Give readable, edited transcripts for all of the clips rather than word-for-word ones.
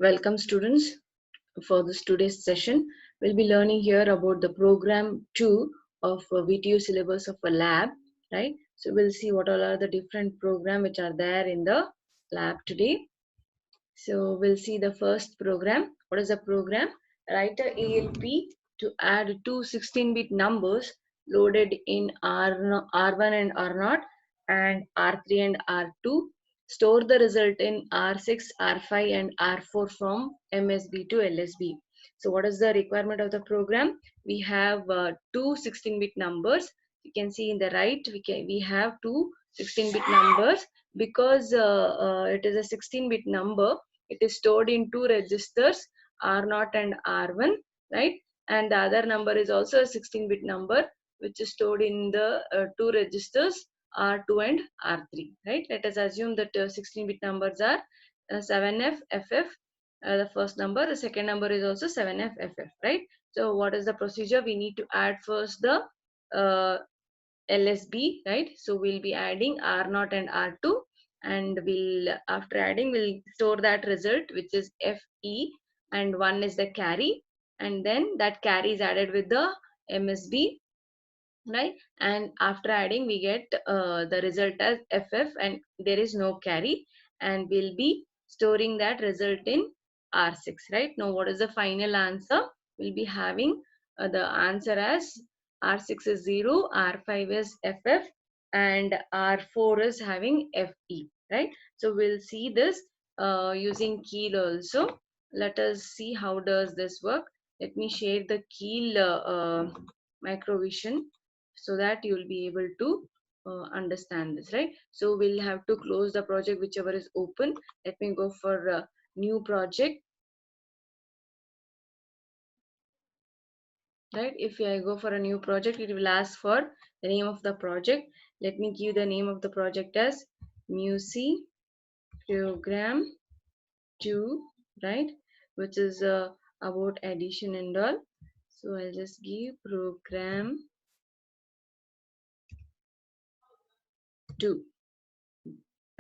Welcome students. For this today's session, we'll be learning here about the program 2 of VTU syllabus of a lab, right? So we'll see what all are the different program which are there in the lab today. So we'll see the first program. What is the program? Write a ALP to add two 16-bit numbers loaded in R1 and R0 and R3 and R2. Store the result in R6, R5 and R4 from MSB to LSB. So what is the requirement of the program? We have two 16-bit numbers. You can see in the right, we have two 16-bit numbers. Because it is a 16-bit number, it is stored in two registers, R0 and R1, right? And the other number is also a 16-bit number, which is stored in the two registers, R2 and R3, right? Let us assume that 16-bit numbers are 7F, FF, the first number. The second number is also 7F, FF, right? So what is the procedure? We need to add first the LSB, right? So we'll be adding R0 and R2, and we'll, after adding, we'll store that result, which is FE, and 1 is the carry, and then that carry is added with the MSB, right? And after adding, we get the result as FF, and there is no carry, and we'll be storing that result in R6, right? Now what is the final answer? We'll be having the answer as R6 is 0, R5 is FF, and R4 is having FE, right? So we'll see this using Keel also. Let us see how does this work. Let me share the Keel microvision so that you will be able to understand this, right? So we'll have to close the project whichever is open. Let me go for a new project, right? If I go for a new project, it will ask for the name of the project. Let me give the name of the project as MUSI program 2, right? Which is about addition and all. So I'll just give program 2,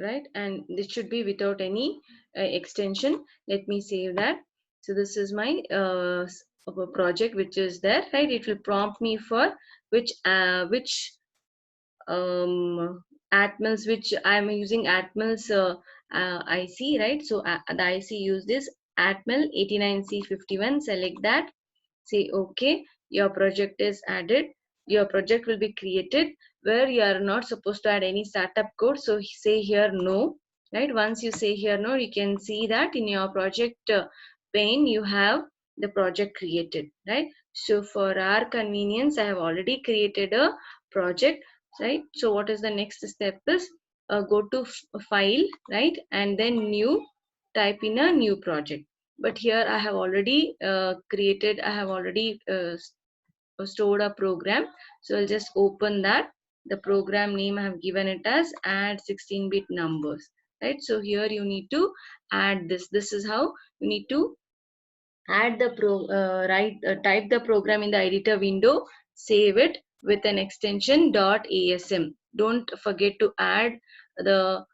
right? And this should be without any extension. Let me save that. So this is my project which is there, right? It will prompt me for which Atmels, which I'm using Atmels IC, right? So the IC use this Atmel 89C51. Select that, say OK. Your project is added. Your project will be created where you are not supposed to add any startup code. So say here no, right? Once you say here no, you can see that in your project pane you have the project created, right? So for our convenience, I have already created a project, right? So what is the next step is go to file, right? And then new, type in a new project. But here I have already stored a program. So I'll just open that. The program name I have given it as add 16-bit numbers, right? So here you need to add this. This is how you need to add the type the program in the editor window, save it with an extension .asm. Don't forget to add the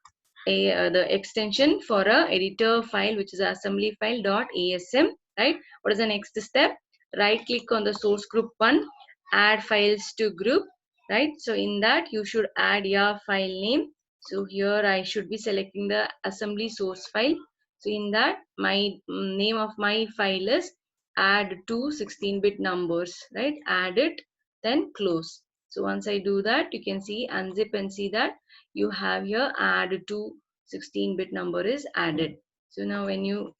extension for a editor file, which is assembly file .asm, right? What is the next step? Right click on the source group 1, add files to group, right? So in that you should add your file name. So here I should be selecting the assembly source file. So in that my name of my file is add two 16-bit numbers, right? Add it, then close. So once I do that, you can see unzip and see that you have here add to 16-bit number is added. So now when you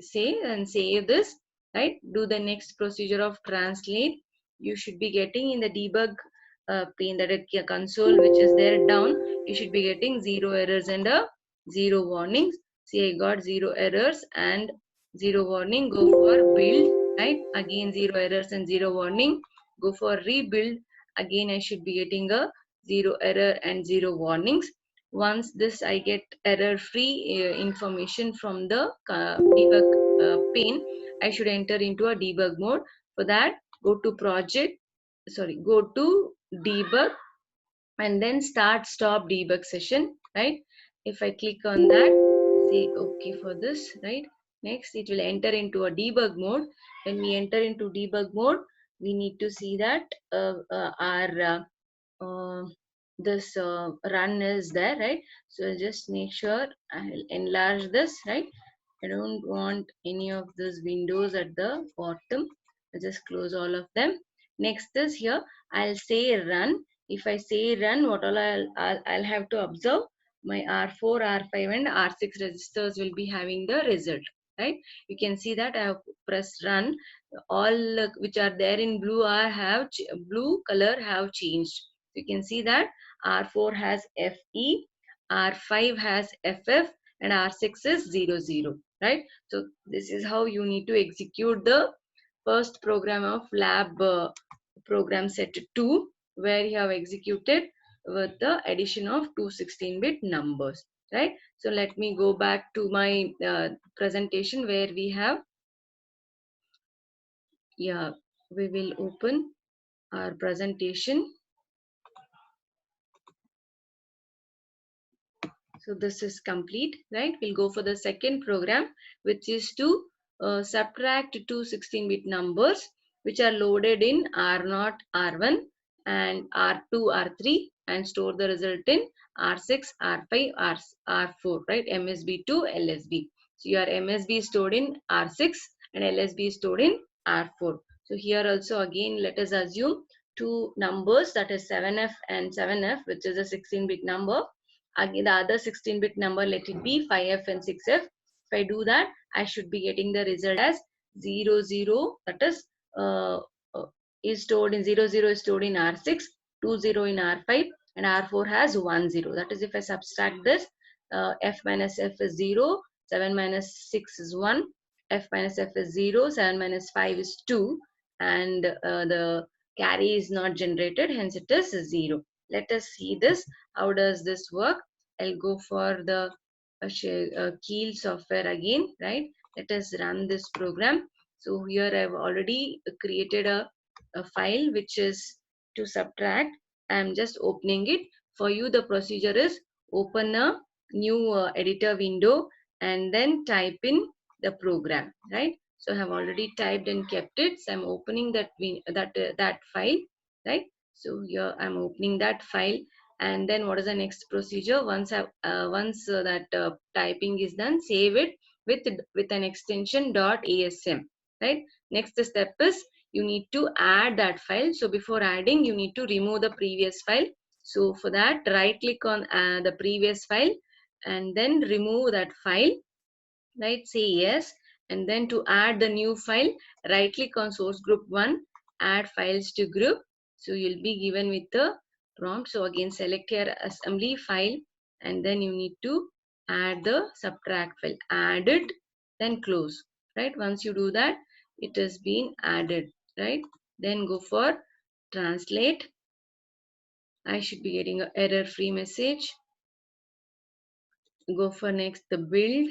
say and save this, right, do the next procedure of translate. You should be getting in the debug pane, that is a console which is there down, you should be getting 0 errors and a 0 warnings. See, I got 0 errors and 0 warning. Go for build, right? Again 0 errors and 0 warning. Go for rebuild. Again I should be getting a 0 error and 0 warnings. Once this I get error free information from the debug pane, I should enter into a debug mode. For that, go to go to debug and then start stop debug session, right? If I click on that, say okay for this, right? Next, it will enter into a debug mode. When we enter into debug mode, we need to see that our this run is there, right? So just make sure I'll enlarge this, right? I don't want any of these windows at the bottom. I just close all of them. Next is here, I'll say run. If I say run, what all I'll have to observe, my R4, R5 and R6 registers will be having the result, right? You can see that I have pressed run. All which are there in blue are blue color have changed. You can see that R4 has FE, R5 has FF and R6 is 00, right? So this is how you need to execute the first program of lab program set 2, where you have executed with the addition of two 16-bit numbers, right? So let me go back to my presentation where we have, yeah, we will open our presentation. So this is complete, right? We'll go for the second program, which is to subtract two 16-bit numbers which are loaded in R0, R1 and R2, R3 and store the result in R6, R5, R4, right? MSB to LSB. So your MSB is stored in R6 and LSB is stored in R4. So here also again, let us assume two numbers, that is 7F and 7F, which is a 16-bit number. Again, the other 16-bit number, let it be 5F and 6F. If I do that, I should be getting the result as 00, that uh, is stored in 00 is stored in R6, 20 in R5 and R4 has 10. That is, if I subtract this, F minus F is 0, 7 minus 6 is 1, F minus F is 0, 7 minus 5 is 2 and the carry is not generated, hence it is 0. Let us see this. How does this work? I'll go for the Keel software again, right? Let us run this program. So here I've already created a file which is to subtract. I'm just opening it. For you, the procedure is open a new editor window and then type in the program, right? So I have already typed and kept it. So I'm opening that file, right? So here I'm opening that file, and then what is the next procedure? Once that typing is done, save it with an extension .asm, right? Next step is you need to add that file. So before adding, you need to remove the previous file. So for that, right click on the previous file and then remove that file, right? Say yes, and then to add the new file, right click on source group 1, add files to group. So you'll be given with the prompt. So again, select your assembly file and then you need to add the subtract file, add it, then close, right? Once you do that, it has been added, right? Then go for translate. I should be getting an error free message. Go for next the build.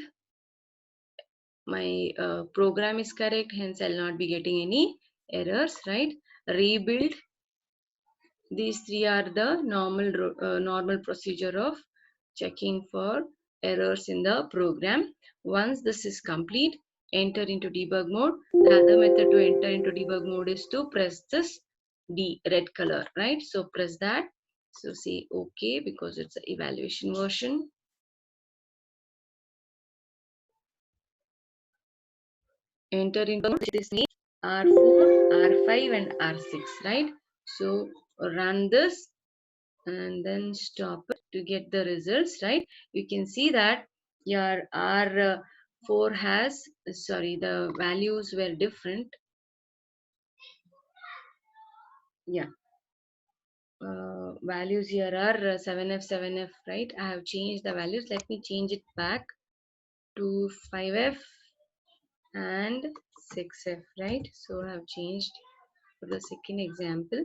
My program is correct, hence I'll not be getting any errors, right? Rebuild. These three are the normal procedure of checking for errors in the program. Once this is complete, enter into debug mode. The other method to enter into debug mode is to press this D red color, right? So press that. So say okay, because it's an evaluation version. Enter into this name R4, R5 and R6, right? So run this and then stop it to get the results, right? You can see that your R4 has, sorry, the values were different. Yeah. Values here are 7F, 7F, right? I have changed the values. Let me change it back to 5F and 6F, right? So I have changed for the second example.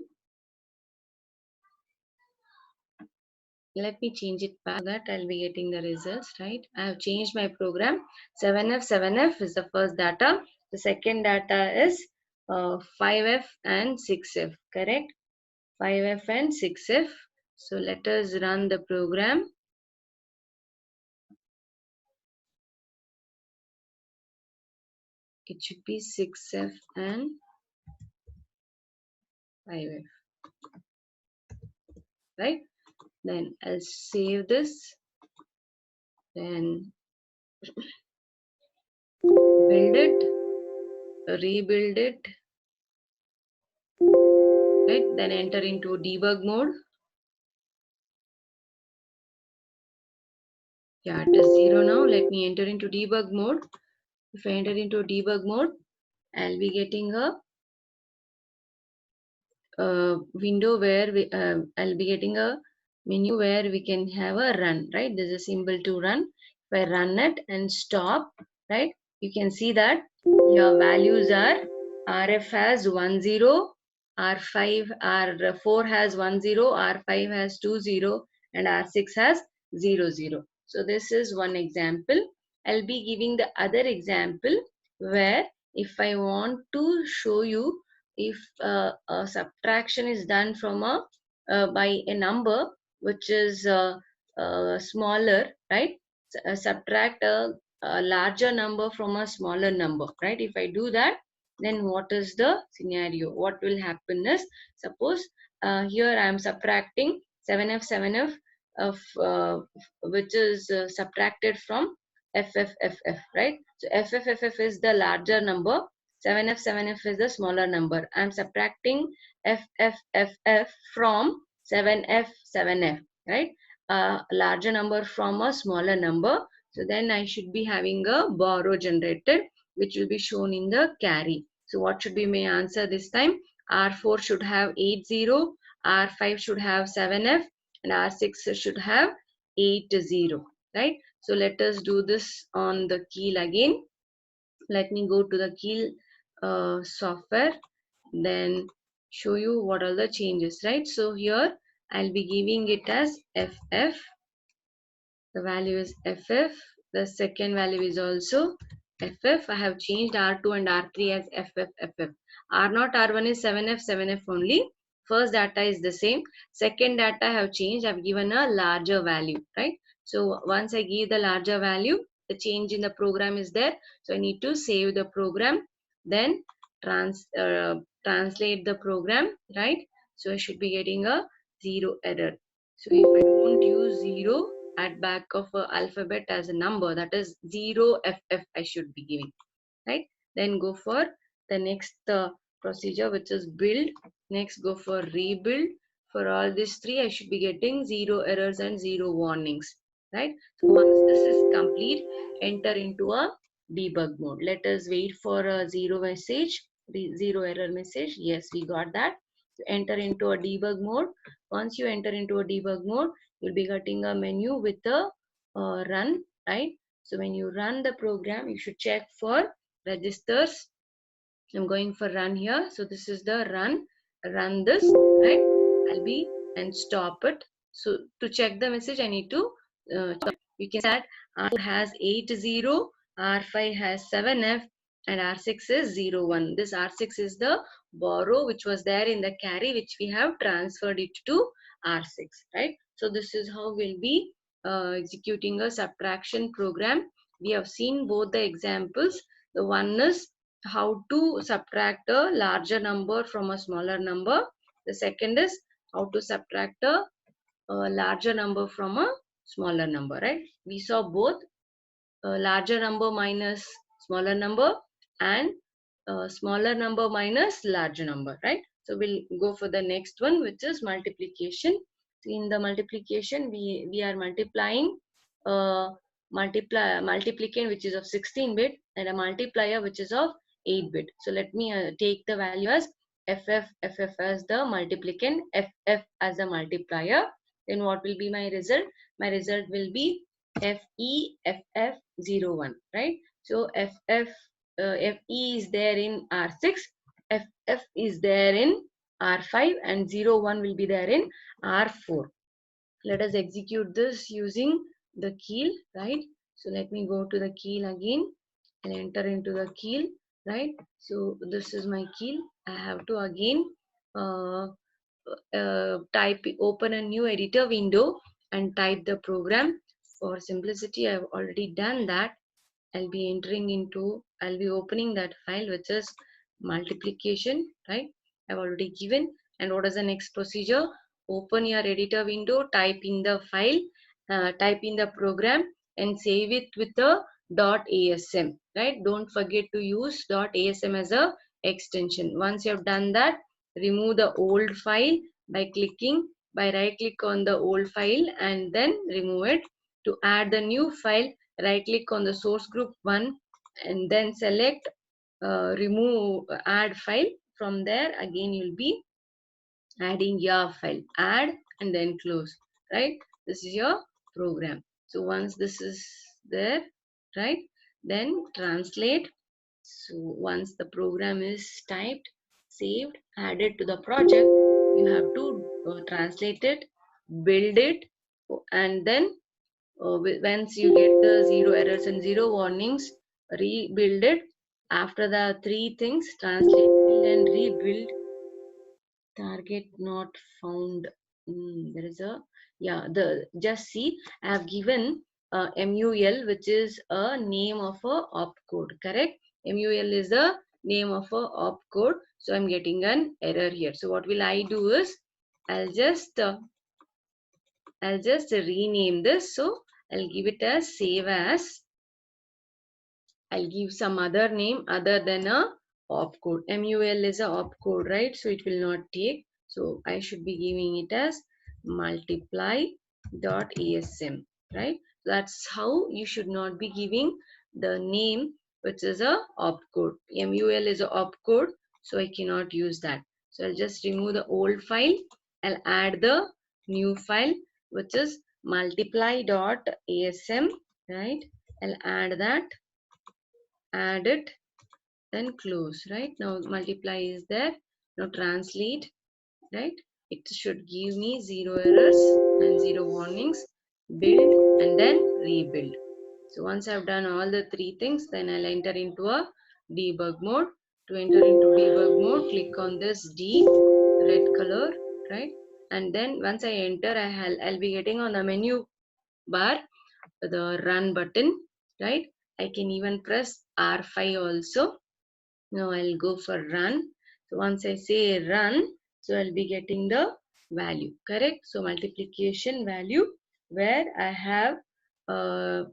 Let me change it back so that I'll be getting the results, right? I have changed my program. 7F, 7F is the first data. The second data is 5F and 6F, correct? 5F and 6F. So let us run the program. it should be 6F and 5F, right? Then I'll save this, then build it, rebuild it, right? Then enter into debug mode. Yeah, it is 0 now. Let me enter into debug mode. If I enter into debug mode, I'll be getting a window where I'll be getting a menu where we can have a run, right? There's a symbol to run. If I run it and stop, right? You can see that your values are RF has 10, R5, R4 has 10, R5 has 20, and R6 has 00. So this is one example. I'll be giving the other example where if I want to show you if a subtraction is done from a by a number which is smaller, right? Subtract a larger number from a smaller number, right? If I do that, then what is the scenario? What will happen is, suppose here I am subtracting 7f 7f of which is subtracted from FFFF, right? So FFFF is the larger number, 7f 7f is the smaller number. I am subtracting FFFF from 7f 7f, right? A larger number from a smaller number. So then I should be having a borrow generated, which will be shown in the carry. So what should be my answer this time? R4 should have 80, R5 should have 7f, and R6 should have 80, right? So let us do this on the keel again. Let me go to the keel software, then show you what are the changes, right? So here I'll be giving it as FF. The value is FF. The second value is also FF. I have changed R2 and R3 as FF, FF. R0, R1 is 7F, 7F only. First data is the same. Second data I have changed. I've given a larger value, right? So once I give the larger value, the change in the program is there. So I need to save the program, then translate the program, right? So I should be getting a 0 error. So if I don't use 0 at back of a alphabet as a number, that is 0FF I should be giving, right? Then go for the next procedure, which is build. Next go for rebuild. For all these three I should be getting 0 errors and 0 warnings, right? So once this is complete, enter into a debug mode. Let us wait for a 0 message, the 0 error message. Yes, we got that. So enter into a debug mode. Once you enter into a debug mode, you'll be getting a menu with a run, right? So when you run the program, you should check for registers. I'm going for run here. So this is the run this, right? I'll be and stop it. So to check the message, I need to you can see that R4 has 80, R5 has 7F, and R6 is 01. This R6 is the borrow which was there in the carry, which we have transferred it to R6, right? So this is how we'll be executing a subtraction program. We have seen both the examples. The one is how to subtract a larger number from a smaller number. The second is how to subtract a larger number from a smaller number, right? We saw both larger number minus smaller number and smaller number minus larger number, right? So we'll go for the next one, which is multiplication. In the multiplication, we are multiplying multiplicand which is of 16-bit and a multiplier which is of 8-bit. So let me take the value as FF as the multiplicand, FF as the multiplier. Then what will be my result? My result will be FEFF01, right? So FE is there in R6, FF is there in R5, and 01 will be there in R4. Let us execute this using the keel, right? So let me go to the keel again and enter into the keel, right? So this is my keel. I have to again open a new editor window and type the program. For simplicity, I have already done that. I'll be opening that file, which is multiplication, right? I've already given. And what is the next procedure? Open your editor window, type in the file, type in the program, and save it with the .asm, right? Don't forget to use .asm as a extension. Once you have done that, remove the old file by right click on the old file and then remove it. To add the new file, right click on the source group 1 and then select remove add file. From there again you'll be adding your file, add and then close, right? This is your program. So once this is there, right, then translate. So once the program is typed, saved, added to the project, you have to translate it, build it, and then once you get the 0 errors and 0 warnings, rebuild it. After the three things, translate, build and rebuild. Target not found. There is a, yeah, the just see I have given MUL, which is a name of a opcode, correct? MUL is the name of a opcode, so I'm getting an error here. So what will I do is I'll just rename this. So I'll give it as save as. I'll give some other name other than a opcode. MUL is a opcode, right? So it will not take. So I should be giving it as multiply.asm, right? That's how you should not be giving the name which is a opcode. MUL is a opcode, so I cannot use that. So I'll just remove the old file. I'll add the new file which is multiply.asm, right? I'll add that, add it, then close, right? Now multiply is there. Now translate, right? It should give me 0 errors and 0 warnings. Build and then rebuild. So once I've done all the three things, then I'll enter into a debug mode. To enter into debug mode, click on this D, red color, right? And then once I enter, I'll be getting on the menu bar the run button, right? I can even press R5 also. Now I'll go for run. So once I say run, so I'll be getting the value, correct? So multiplication value where I have I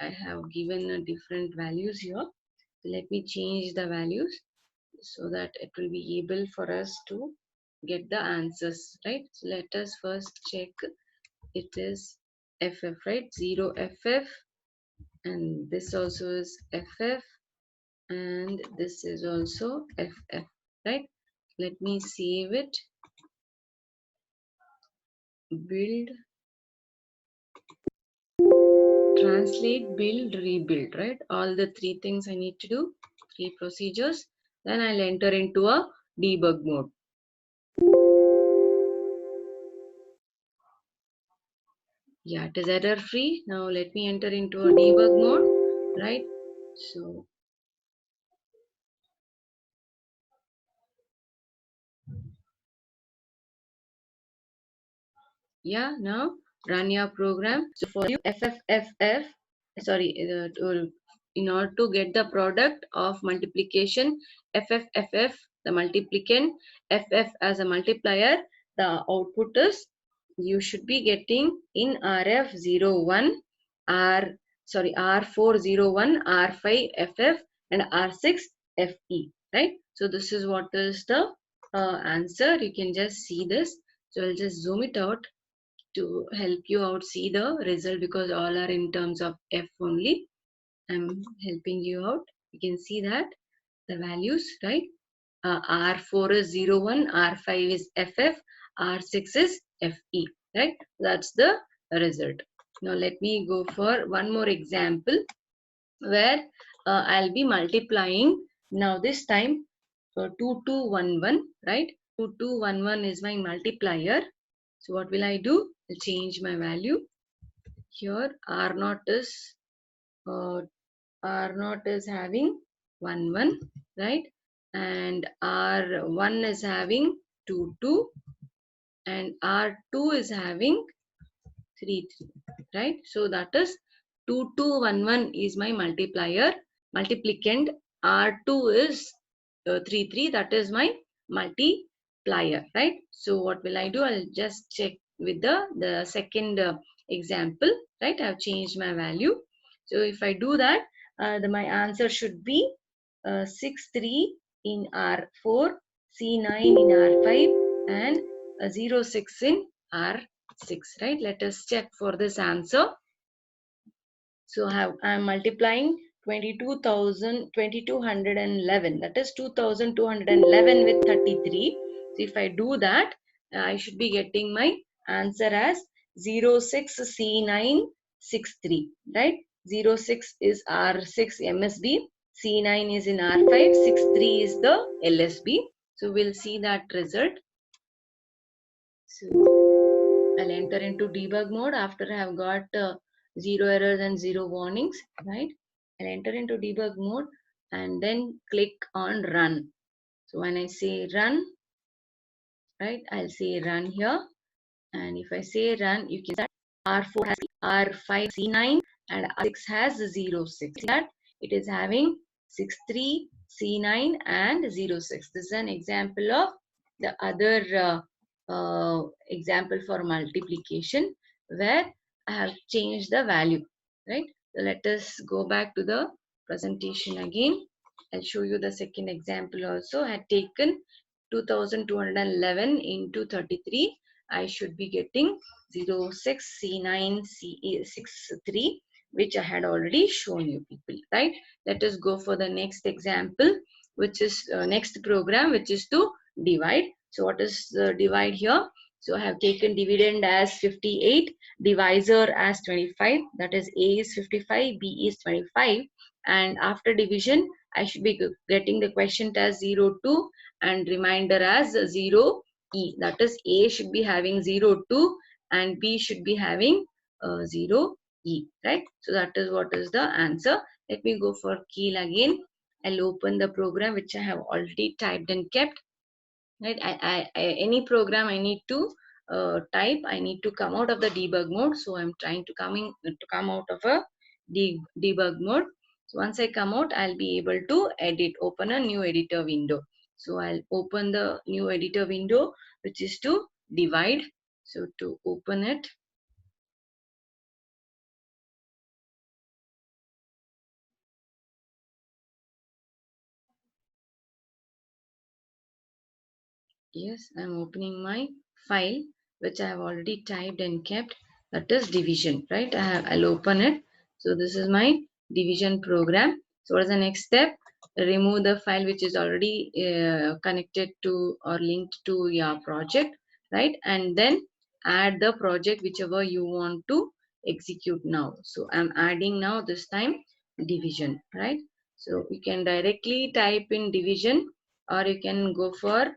have given different values here. Let me change the values so that it will be able for us to get the answers, right? So let us first check. It is FF, right? 0 FF, and this also is FF, and this is also FF, right? Let me save it, build, translate, build, rebuild, right? All the three things I need to do, three procedures. Then I'll enter into a debug mode. Yeah, it is error free. Now let me enter into a debug mode, right? So yeah, now run your program. So for you FFFF, sorry, in order to get the product of multiplication, FFFF the multiplicand, FF as a multiplier, the output is you should be getting in RF01, R401, R5FF and R6FE, right? So this is what is the answer. You can just see this. So I'll just zoom it out to help you out see the result, because all are in terms of F only. I'm helping you out. You can see that the values, right? R4 is 01, R5 is FF, R6 is FE, right? That's the result. Now let me go for one more example where I'll be multiplying. Now this time 2211, right? 2211 is my multiplier. So what will I do? I'll change my value. Here R0 is having 11, right? And R1 is having 22 and R2 is having 33, right? So that is 2211 is my multiplier, multiplicand. R2 is 33, that is my multiplier, right? So what will I do? I'll just check with the second example, right? I've changed my value. So if I do that, my answer should be 63 in R4, C9 in R5, and 06 in R6, right? Let us check for this answer. So I'm multiplying 2211, that is 2211 with 33. So if I do that, I should be getting my answer as 06C963, right? 06 is R6 MSB, C9 is in R5, 63 is the LSB. So we'll see that result. So I'll enter into debug mode after I have got 0 errors and 0 warnings, right? I'll enter into debug mode and then click on run. So when I say run, right, I'll say run here. And if I say run, you can see that R4 has R5 C9 and R6 has 06. That it is having 63 C9 and 06. This is an example of the other example for multiplication where I have changed the value, right? So let us go back to the presentation again. I'll show you the second example also. I had taken 2211 into 33. I should be getting 06C9C63, which I had already shown you people, right? Let us go for the next example, which is next program, which is to divide. So what is the divide here? So I have taken dividend as 58, divisor as 25, that is A is 55, B is 25, and after division I should be getting the quotient as 02 and remainder as 0 E, that is A should be having 02 and B should be having 0 E, right? So that is what is the answer. Let me go for keel again. I'll open the program which I have already typed and kept, right? Any program I need to type, I need to come out of the debug mode. So I'm trying to come out of a debug mode. So once I come out, I'll be able to open a new editor window. So I'll open the new editor window, which is to divide. So to open it, yes, I'm opening my file, which I have already typed and kept. That is division, right? I'll open it. So this is my division program. So what is the next step? Remove the file which is already connected to or linked to your project, right? And then add the project whichever you want to execute now. So I'm adding now this time division, right? So you can directly type in division, or you can go for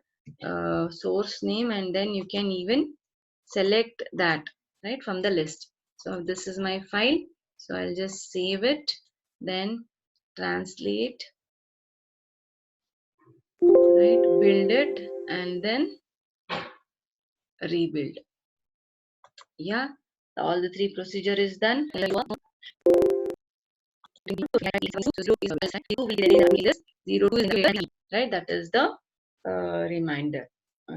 source name, and then you can even select that, right, from the list. So this is my file, so I'll just save it, then translate, right, build it, and then rebuild. Yeah, all the three procedure is done. Right, that is the reminder,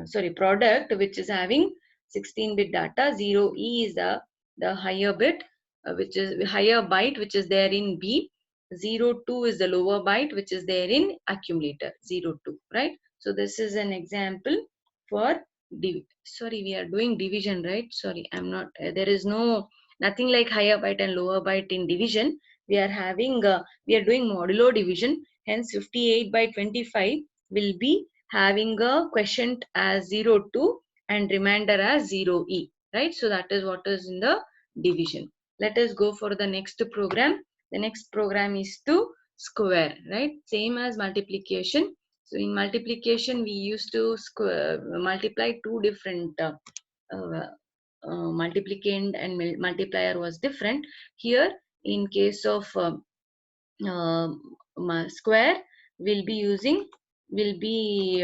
sorry, product which is having 16-bit data. 0E is the higher bit, which is higher byte which is there in B. 02 is the lower byte which is there in accumulator 02, right? So this is an example for sorry, we are doing division, right? Sorry, I'm not there is nothing like higher byte and lower byte in division. We are having we are doing modulo division, hence 58 by 25 will be having a quotient as 02 and remainder as 0E, right? So that is what is in the division. Let us go for the next program. The next program is to square, right? Same as multiplication. So in multiplication, we used to multiply two different uh, multiplicand and multiplier was different. Here, in case of square, will be using, will be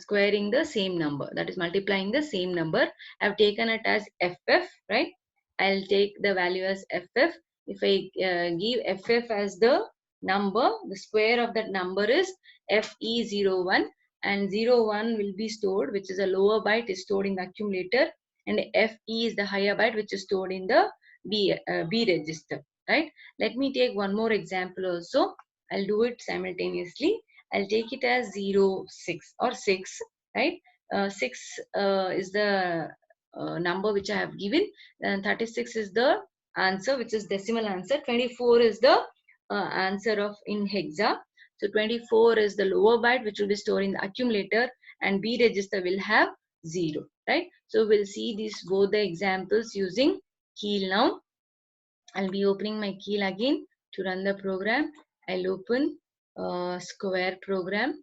squaring the same number, that is multiplying the same number. I have taken it as FF, right? I'll take the value as ff. If I give ff as the number, the square of that number is fe01, and 01 will be stored, which is a lower byte is stored in the accumulator, and fe is the higher byte which is stored in the b register, right? Let me take one more example also. I'll do it simultaneously. I'll take it as 06 or 6, right? 6 is the number which I have given, and 36 is the answer, which is decimal answer. 24 is the answer of in hexa. So 24 is the lower byte which will be stored in the accumulator, and B register will have 0, right? So we'll see these both the examples using Keel now. I'll be opening my Keel again to run the program. I'll open Square program.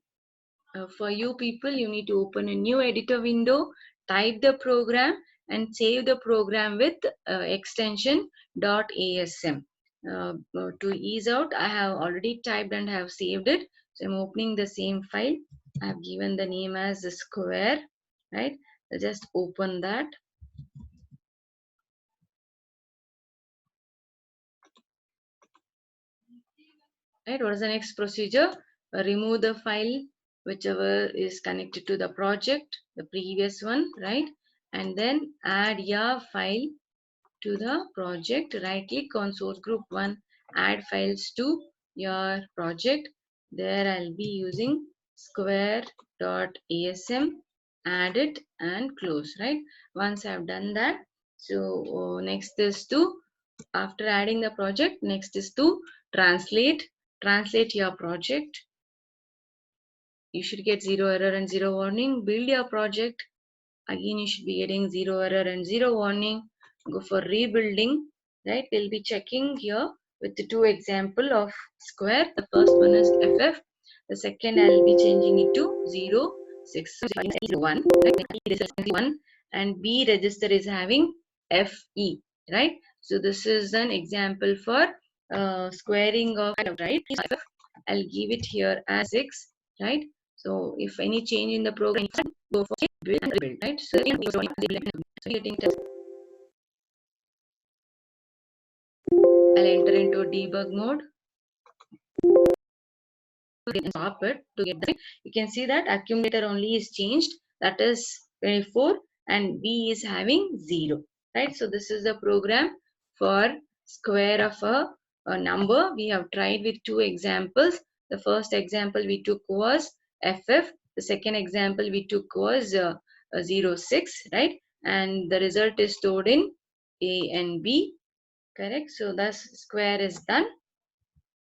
For you people, you need to open a new editor window, type the program, and save the program with extension .asm. To ease out, I have already typed and have saved it. So I'm opening the same file. I have given the name as the square, right? So just open that. Right, what is the next procedure? Remove the file whichever is connected to the project, the previous one, right? And then add your file to the project. Right click on source group 1, add files to your project. There I'll be using square.asm, add it and close, right? Once I've done that, so next is to, after adding the project, next is to translate your project. You should get 0 error and 0 warning. Build your project. Again, you should be getting 0 error and 0 warning. Go for rebuilding, right? We'll be checking here with the two example of square. The first one is ff. The second, I'll be changing it to 0, 6, 1, right? 1, and B register is having fe, right? So this is an example for squaring of, right? I'll give it here as 6, right? So if any change in the program, go for build and rebuild, right? So I'll enter into debug mode. Stop it to get that. You can see that accumulator only is changed, that is 24, and B is having 0, right? So this is the program for square of a number. We have tried with two examples. The first example we took was FF. The second example we took was 06, right? And the result is stored in A and B, correct? So thus square is done.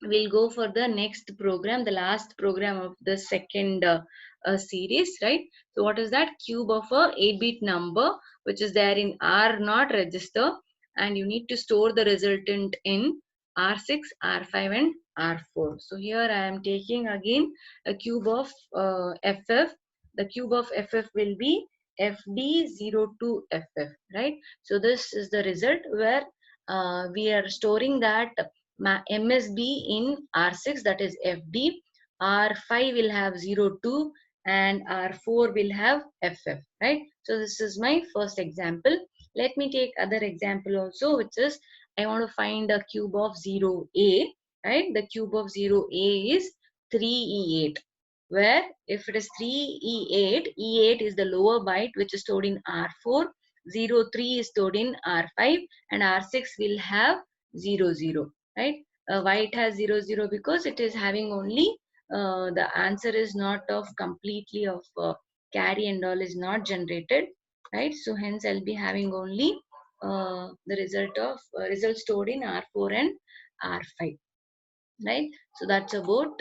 We'll go for the next program, the last program of the second series, right? So what is that? Cube of a 8-bit number which is there in R0 register, and you need to store the resultant in R6, R5 and R4. So here I am taking again a cube of FF. The cube of FF will be FD02FF, right? So this is the result where we are storing that MSB in R6, that is FD, R5 will have 02, and R4 will have FF, right? So this is my first example. Let me take other example also, which is I want to find a cube of 0A, right? The cube of 0A is 3E8, where if it is 3E8, E8 is the lower byte which is stored in R4, 03 is stored in R5, and R6 will have 00, right? Why it has 00? Because it is having only the answer is not of completely of carry and all is not generated, right? So hence I'll be having only the result of result stored in R4 and R5, right? So that's about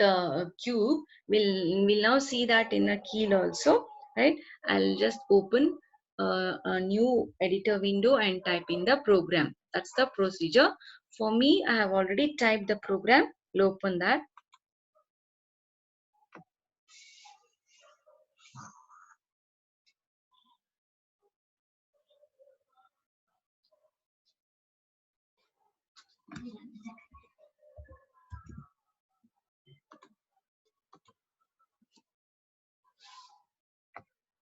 cube. We'll now see that in a Keel also, right? I'll just open a new editor window and type in the program. That's the procedure. For me, I have already typed the program. I'll open that.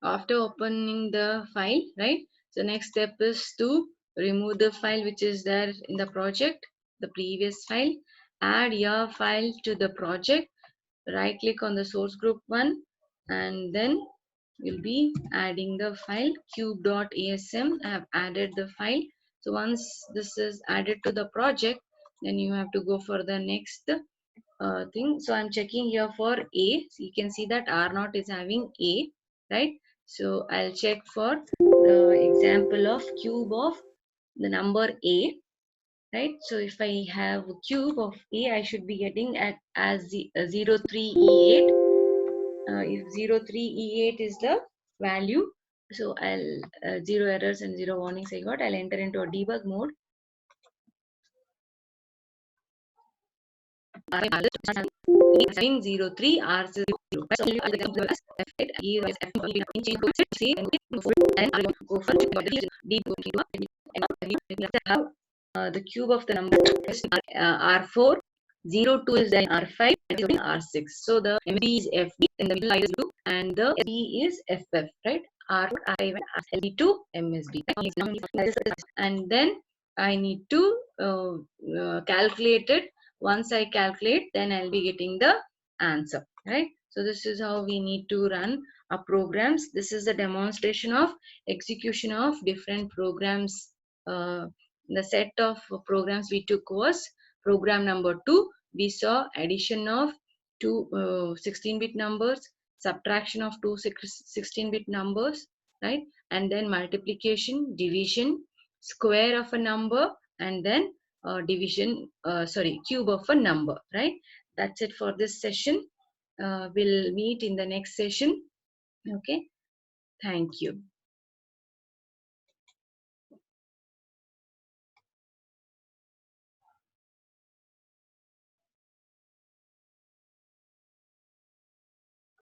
After opening the file, right? So next step is to remove the file which is there in the project, the previous file, add your file to the project, right click on the source group one, and then you'll be adding the file cube.asm. I have added the file. So once this is added to the project, then you have to go for the next thing. So I'm checking here for A. So you can see that R0 is having A, right? So I'll check for the example of cube of the number A, right? So if I have a cube of A, I should be getting at as 03E8. If 03E8 is the value, so I'll 0 errors and 0 warnings I got. I'll enter into a debug mode. Having 03 R0. So you the cube of the number is R4, 02 is then R5, and R6. So the MB is FB, and the middle line is blue, and the B is FF, right? R4, R5, LB2, MSB. And then I need to calculate it. Once I calculate, then I'll be getting the answer, right? So this is how we need to run our programs. This is the demonstration of execution of different programs. The set of programs we took was program number 2. We saw addition of two 16-bit numbers, subtraction of two 16-bit numbers, right? And then multiplication, division, square of a number, and then cube of a number, right? That's it for this session. We'll meet in the next session. Okay, thank you.